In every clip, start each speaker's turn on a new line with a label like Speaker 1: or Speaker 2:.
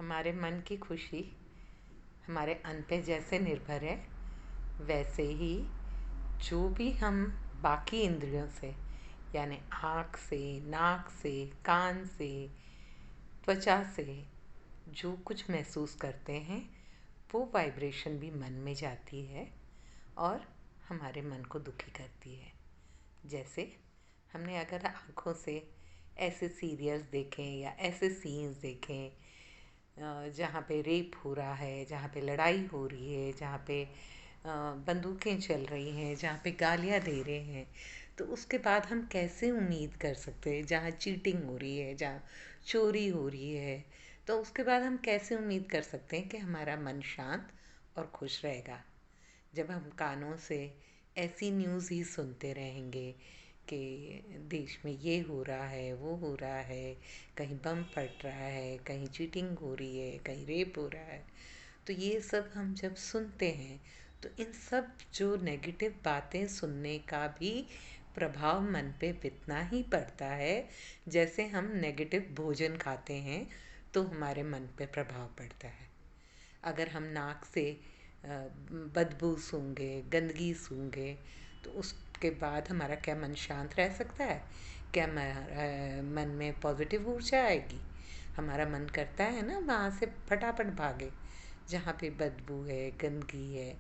Speaker 1: हमारे मन की खुशी हमारे अन्न पे जैसे निर्भर है, वैसे ही जो भी हम बाकी इंद्रियों से, यानी आँख से, नाक से, कान से, त्वचा से जो कुछ महसूस करते हैं, वो वाइब्रेशन भी मन में जाती है और हमारे मन को दुखी करती है। जैसे हमने अगर आँखों से ऐसे सीरियल्स देखें या ऐसे सीन्स देखें जहाँ पे रेप हो रहा है, जहाँ पे लड़ाई हो रही है, जहाँ पे बंदूकें चल रही हैं, जहाँ पे गालियाँ दे रहे हैं, तो उसके बाद हम कैसे उम्मीद कर सकते हैं, जहाँ चीटिंग हो रही है, जहाँ चोरी हो रही है, तो उसके बाद हम कैसे उम्मीद कर सकते हैं कि हमारा मन शांत और खुश रहेगा। जब हम कानों से ऐसी न्यूज़ ही सुनते रहेंगे कि देश में ये हो रहा है, वो हो रहा है, कहीं बम फट रहा है, कहीं चीटिंग हो रही है, कहीं रेप हो रहा है, तो ये सब हम जब सुनते हैं तो इन सब जो नेगेटिव बातें सुनने का भी प्रभाव मन पे इतना ही पड़ता है जैसे हम नेगेटिव भोजन खाते हैं तो हमारे मन पे प्रभाव पड़ता है। अगर हम नाक से बदबू सूंघे, गंदगी सूंघे, तो उसके बाद हमारा क्या मन शांत रह सकता है? क्या मन में पॉजिटिव ऊर्जा आएगी? हमारा मन करता है ना वहाँ से फटाफट भागे, जहाँ पे बदबू है, गंदगी है।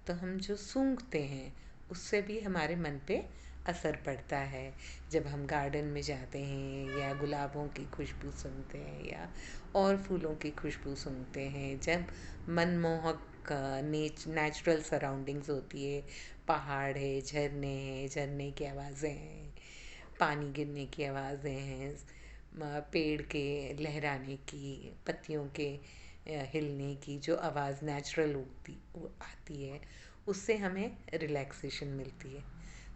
Speaker 1: तो हम जो सूंघते हैं उससे भी हमारे मन पे असर पड़ता है। जब हम गार्डन में जाते हैं या गुलाबों की खुशबू सूंघते हैं या और फूलों की खुशबू सूंघते हैं, जब मनमोहक नेचुरल सराउंडिंग्स होती है, पहाड़ है, झरने हैं, झरने की आवाज़ें हैं, पानी गिरने की आवाज़ें हैं, पेड़ के लहराने की, पत्तियों के हिलने की जो आवाज़ नेचुरल उगती आती है, उससे हमें रिलैक्सेशन मिलती है।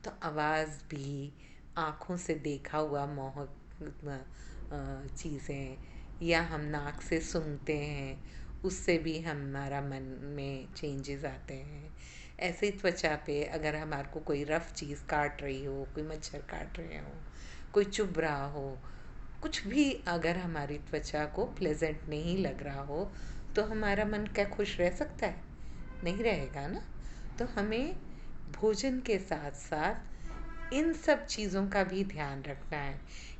Speaker 1: तो आवाज़ भी, आँखों से देखा हुआ मोहक चीज़ें, या हम नाक से सूंघते हैं, उससे भी हमारा मन में चेंजेस आते हैं। ऐसे ही त्वचा पे अगर हमारे को कोई रफ़ चीज़ काट रही हो, कोई मच्छर काट रहे हो, कोई चुभ रहा हो, कुछ भी अगर हमारी त्वचा को प्लेजेंट नहीं लग रहा हो, तो हमारा मन क्या खुश रह सकता है? नहीं रहेगा ना। तो हमें भोजन के साथ साथ इन सब चीज़ों का भी ध्यान रखना है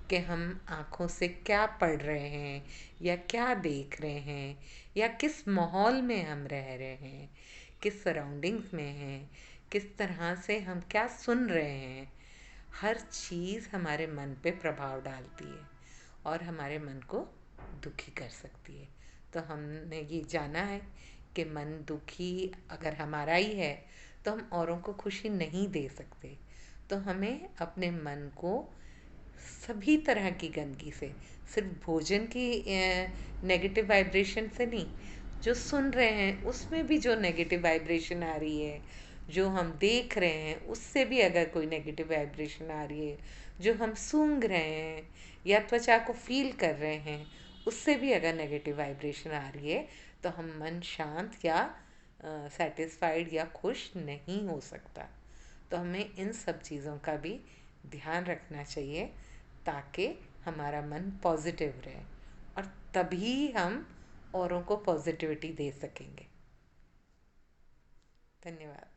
Speaker 1: कि हम आँखों से क्या पढ़ रहे हैं या क्या देख रहे हैं या किस माहौल में हम रह रहे हैं, किस सराउंडिंग्स में हैं, किस तरह से हम क्या सुन रहे हैं। हर चीज़ हमारे मन पे प्रभाव डालती है और हमारे मन को दुखी कर सकती है। तो हमने ये जाना है कि मन दुखी अगर हमारा ही है तो हम औरों को खुशी नहीं दे सकते। तो हमें अपने मन को सभी तरह की गंदगी से, सिर्फ भोजन की नेगेटिव वाइब्रेशन से नहीं, जो सुन रहे हैं उसमें भी जो नेगेटिव वाइब्रेशन आ रही है, जो हम देख रहे हैं उससे भी अगर कोई नेगेटिव वाइब्रेशन आ रही है, जो हम सूंघ रहे हैं या त्वचा को फील कर रहे हैं उससे भी अगर नेगेटिव वाइब्रेशन आ रही है, तो हम मन शांत या सेटिस्फाइड या खुश नहीं हो सकता। तो हमें इन सब चीज़ों का भी ध्यान रखना चाहिए ताकि हमारा मन पॉजिटिव रहे और तभी हम औरों को पॉजिटिविटी दे सकेंगे। धन्यवाद।